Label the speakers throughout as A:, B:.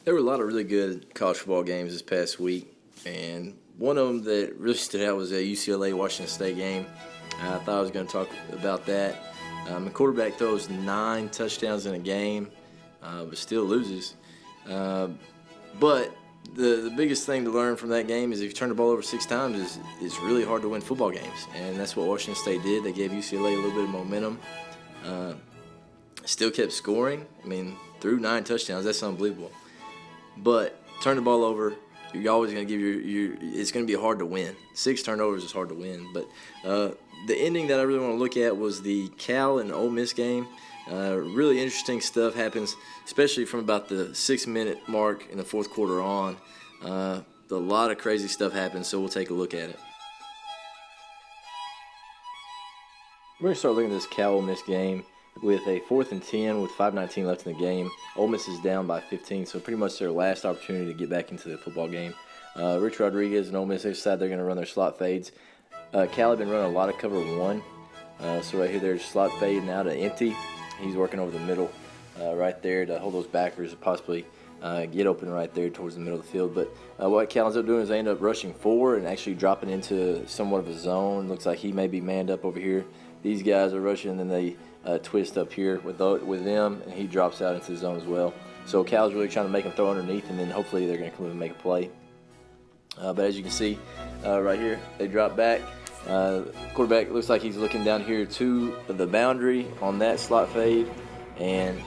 A: There were a lot of really good college football games this past week, and one of them that really stood out was a UCLA-Washington State game. I thought I was going to talk about that. The quarterback throws 9 touchdowns in a game, but still loses. But the biggest thing to learn from that game is if you turn the ball over 6 times, it's really hard to win football games, and that's what Washington State did. They gave UCLA a little bit of momentum. Still kept scoring. I mean, threw 9 touchdowns. That's unbelievable. But turn the ball over, you're always going to give it's going to be hard to win. 6 turnovers is hard to win. But the ending that I really want to look at was the Cal and Ole Miss game. Really interesting stuff happens, especially from about the 6-minute mark in the fourth quarter on. A lot of crazy stuff happens, so we'll take a look at it. We're going to start looking at this Cal-Ole Miss game with a 4th and 10 with 5:19 left in the game. Ole Miss is down by 15, so pretty much their last opportunity to get back into the football game. Rich Rodriguez and Ole Miss, they decide they're going to run their slot fades. Cal had been running a lot of cover 1, so right here they're slot fading out to empty. He's working over the middle right there to hold those backers and possibly get open right there towards the middle of the field. But what Cal ends up doing is they end up rushing forward and actually dropping into somewhat of a zone. Looks like he may be manned up over here. These guys are rushing, and then they twist up here with them, and he drops out into the zone as well. So Cal's really trying to make him throw underneath, and then hopefully they're going to come in and make a play. But as you can see right here, they drop back. Quarterback looks like he's looking down here to the boundary on that slot fade, and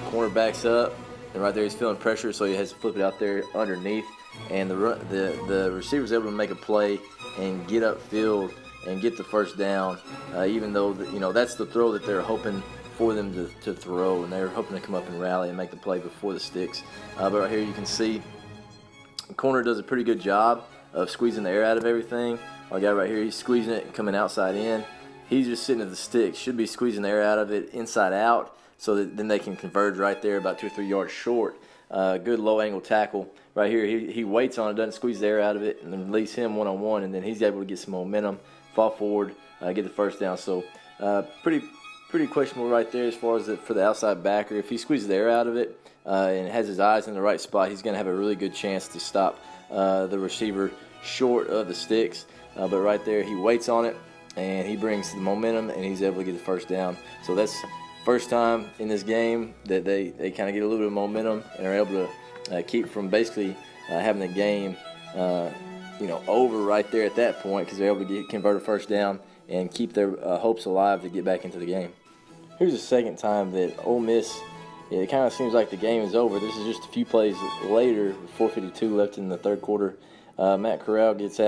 A: corner backs up, and right there he's feeling pressure, so he has to flip it out there underneath, and the receiver's able to make a play and get upfield and get the first down, even though that's the throw that they're hoping for them to throw, and they're hoping to come up and rally and make the play before the sticks. But right here you can see the corner does a pretty good job of squeezing the air out of everything. Our guy right here, he's squeezing it and coming outside in. He's just sitting at the sticks, should be squeezing the air out of it inside out, so that then they can converge right there about 2 or 3 yards short. Good low angle tackle. Right here, he waits on it, doesn't squeeze the air out of it, and then release him one-on-one, and then he's able to get some momentum, fall forward, get the first down. So pretty questionable right there as far as for the outside backer. If he squeezes the air out of it and has his eyes in the right spot, he's going to have a really good chance to stop the receiver short of the sticks. But right there, he waits on it, and he brings the momentum, and he's able to get the first down. So that's first time in this game that they kind of get a little bit of momentum and are able to keep from basically having the game over right there at that point, because they're able to convert a first down and keep their hopes alive to get back into the game. Here's the second time that Ole Miss, it kind of seems like the game is over. This is just a few plays later, with 4:52 left in the third quarter. Matt Corral gets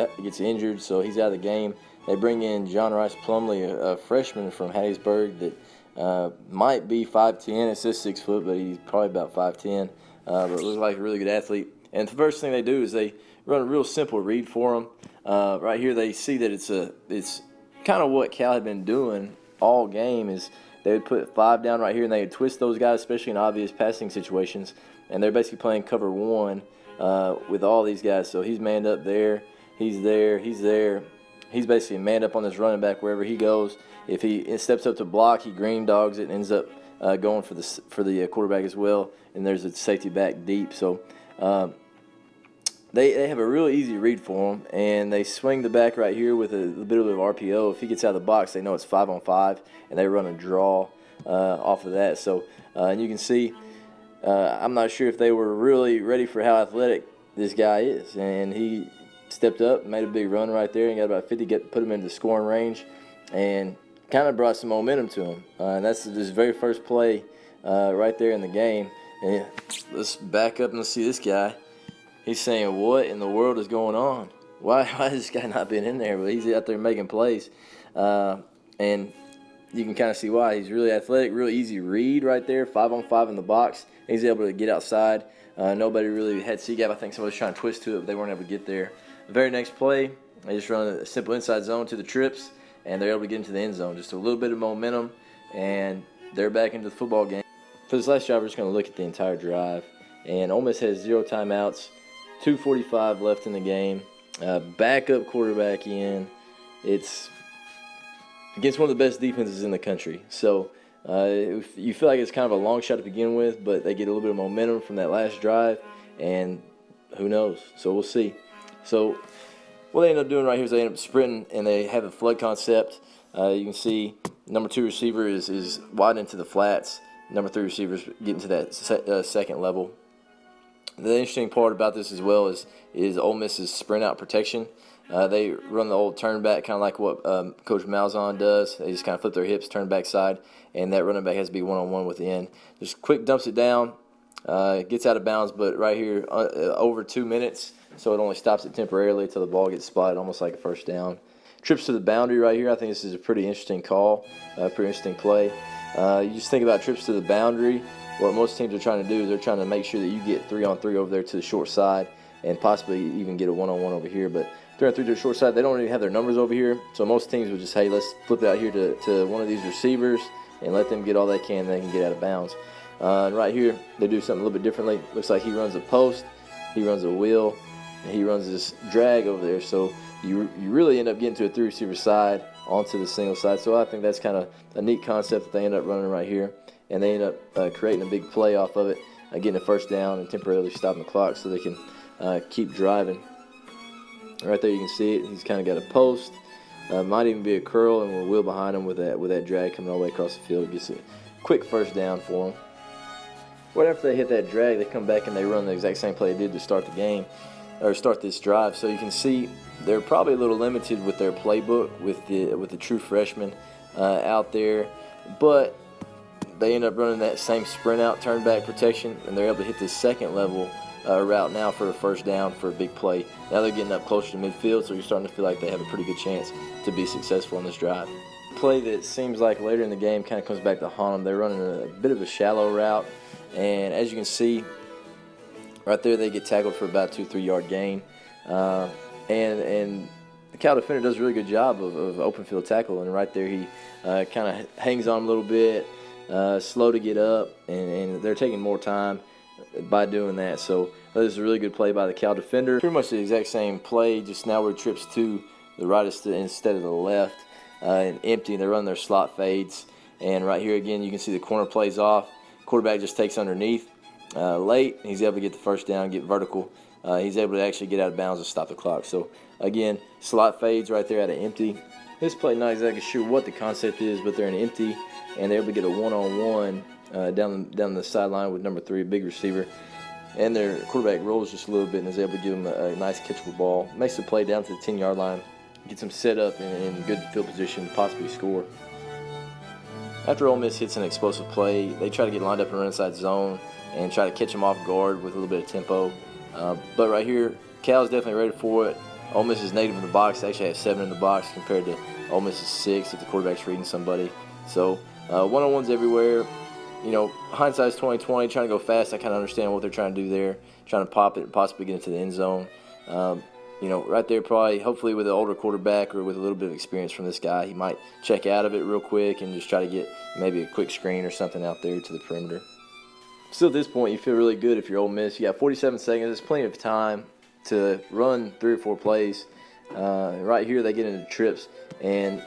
A: injured, so he's out of the game. They bring in John Rice Plumlee, a freshman from Hattiesburg that might be 5'10". It says 6 foot, but he's probably about 5'10". But looks like a really good athlete. And the first thing they do is they run a real simple read for him. Right here, they see that it's kind of what Cal had been doing all game. Is they would put 5 down right here, and they would twist those guys, especially in obvious passing situations. And they're basically playing cover 1 with all these guys. So he's manned up there. He's there. He's there. He's basically manned up on this running back wherever he goes. If he steps up to block, he green dogs it and ends up going for the quarterback as well. And there's a safety back deep. So they have a real easy read for him, and they swing the back right here with a little bit of RPO. If he gets out of the box, they know it's 5-on-5, and they run a draw off of that. So and you can see, I'm not sure if they were really ready for how athletic this guy is, and he stepped up, made a big run right there, and got about 50, put him into scoring range, and kind of brought some momentum to him. And that's his very first play right there in the game. And let's back up and let's see this guy. He's saying, what in the world is going on? Why has this guy not been in there? But he's out there making plays. And you can kind of see why. He's really athletic, real easy read right there, 5-on-5 in the box. He's able to get outside. Nobody really had C-gap. I think somebody was trying to twist to it, but they weren't able to get there. The very next play, they just run a simple inside zone to the trips, and they're able to get into the end zone. Just a little bit of momentum, and they're back into the football game. For this last drive, we're just going to look at the entire drive. And Ole Miss has 0 timeouts, 2:45 left in the game. Backup quarterback in. It's against one of the best defenses in the country. So You feel like it's kind of a long shot to begin with, but they get a little bit of momentum from that last drive, and who knows? So we'll see. So what they end up doing right here is they end up sprinting, and they have a flood concept. You can see number 2 receiver is wide into the flats. Number 3 receivers getting to that second level. The interesting part about this as well is Ole Miss's sprint out protection. They run the old turn back, kind of like what Coach Malzahn does. They just kind of flip their hips, turn back side, and that running back has to be one-on-one with the end. Just quick dumps it down, gets out of bounds, but right here, over 2 minutes, so it only stops it temporarily until the ball gets spotted, almost like a first down. Trips to the boundary right here, I think this is a pretty interesting call, pretty interesting play. You just think about trips to the boundary. What most teams are trying to do is they're trying to make sure that you get 3-on-3 over there to the short side and possibly even get a one-on-one over here. But 3-on-3 to the short side, they don't even have their numbers over here. So most teams would just, hey, let's flip it out here to one of these receivers and let them get all they can, and they can get out of bounds. And right here, they do something a little bit differently. Looks like he runs a post, he runs a wheel, and he runs this drag over there. So you really end up getting to a 3-receiver side onto the single side. So I think that's kind of a neat concept that they end up running right here. And they end up creating a big play off of it, getting a first down and temporarily stopping the clock so they can keep driving. Right there you can see it. He's kind of got a post. Might even be a curl, and we'll wheel behind him with that drag coming all the way across the field. It gets a quick first down for them. Right after they hit that drag, they come back and they run the exact same play they did to start the game, or start this drive. So you can see they're probably a little limited with their playbook with the true freshmen out there, but they end up running that same sprint out, turn back protection, and they're able to hit this second level route now for a first down for a big play. Now they're getting up closer to midfield, so you're starting to feel like they have a pretty good chance to be successful on this drive. Play that seems like later in the game kind of comes back to haunt them. They're running a bit of a shallow route, and as you can see, right there they get tackled for about 2-3 yard gain, and the Cal defender does a really good job of open field tackle, and right there he kind of hangs on a little bit. Slow to get up, and they're taking more time by doing that. So this is a really good play by the Cal defender. Pretty much the exact same play, just now where trips to the right instead of the left, and empty. They run their slot fades, and right here again you can see the corner plays off. Quarterback just takes underneath late. He's able to get the first down, get vertical. He's able to actually get out of bounds and stop the clock. So again, slot fades right there at an empty. This play, not exactly sure what the concept is, but they're in empty, and they're able to get a one-on-one down the sideline with number 3, big receiver. And their quarterback rolls just a little bit and is able to give them a nice catchable ball. Makes the play down to the 10-yard line, gets them set up in good field position to possibly score. After Ole Miss hits an explosive play, they try to get lined up and run inside zone and try to catch them off guard with a little bit of tempo. But right here, Cal's definitely ready for it. Ole Miss is native in the box. They actually have 7 in the box compared to Ole Miss's 6 if the quarterback's reading somebody. So one-on-ones everywhere. You know, hindsight's 20/20. Trying to go fast. I kind of understand what they're trying to do there. Trying to pop it and possibly get into the end zone. You know, right there probably, hopefully with an older quarterback or with a little bit of experience from this guy, he might check out of it real quick and just try to get maybe a quick screen or something out there to the perimeter. Still at this point, you feel really good if you're Ole Miss. You got 47 seconds. There's plenty of time to run 3 or 4 plays. Right here, they get into trips. And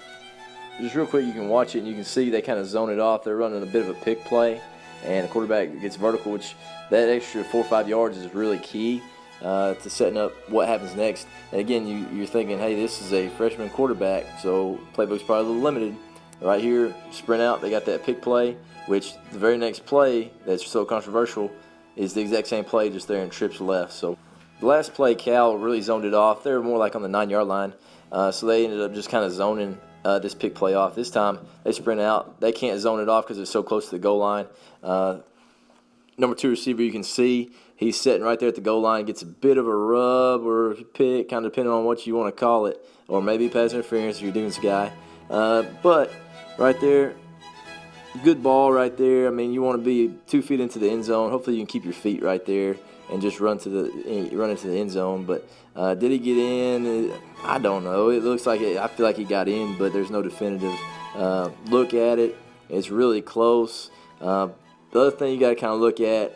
A: just real quick, you can watch it and you can see they kind of zone it off. They're running a bit of a pick play, and the quarterback gets vertical, which that extra 4 or 5 yards is really key to setting up what happens next. And again, you're thinking, hey, this is a freshman quarterback, so playbook's probably a little limited. Right here, sprint out, they got that pick play, which the very next play that's so controversial is the exact same play, just there in trips left. So the last play, Cal really zoned it off. They were more like on the 9-yard line, so they ended up just kind of zoning this pick play off. This time they sprint out. They can't zone it off because it's so close to the goal line. Number 2 receiver, you can see he's sitting right there at the goal line, gets a bit of a rub or pick, kind of depending on what you want to call it, or maybe pass interference if you're doing this guy. But right there, good ball right there. I mean, you want to be 2 feet into the end zone. Hopefully you can keep your feet right there and just run into the end zone. But did he get in? I don't know. It looks like I feel like he got in, but there's no definitive look at it. It's really close. The other thing you got to kind of look at,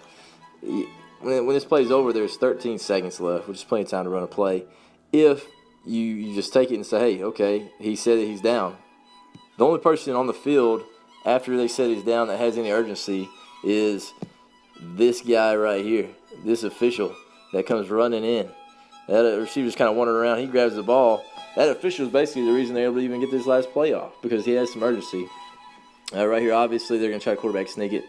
A: when this play's over, there's 13 seconds left, which is plenty of time to run a play. If you just take it and say, hey, okay, he said that he's down. The only person on the field after they said he's down that has any urgency is this guy right here, this official that comes running in. That receiver's kind of wandering around. He grabs the ball. That official is basically the reason they're able to even get this last play off, because he has some urgency. Right here, obviously, they're going to try to quarterback sneak it.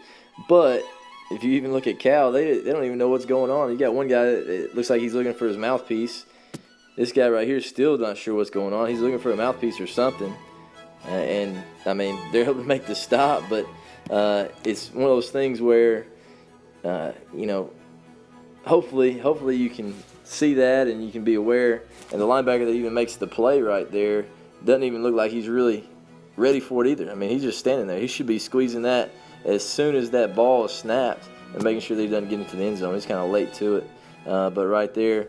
A: But if you even look at Cal, they don't even know what's going on. You got one guy that looks like he's looking for his mouthpiece. This guy right here is still not sure what's going on. He's looking for a mouthpiece or something. And, I mean, they're able to make the stop, but it's one of those things where, you know, hopefully you can see that and you can be aware. And the linebacker that even makes the play right there doesn't even look like he's really ready for it either. I mean, he's just standing there. He should be squeezing that as soon as that ball is snapped and making sure that he doesn't get into the end zone. He's kind of late to it. But right there,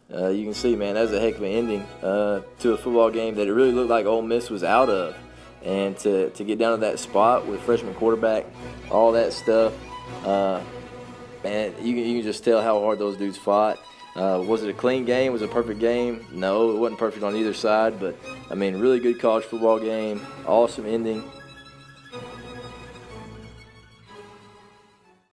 A: you can see, man, that's a heck of an ending to a football game that it really looked like Ole Miss was out of. And to get down to that spot with freshman quarterback, all that stuff, man, you can just tell how hard those dudes fought. Was it a clean game? Was it a perfect game? No, it wasn't perfect on either side. But, I mean, really good college football game. Awesome ending.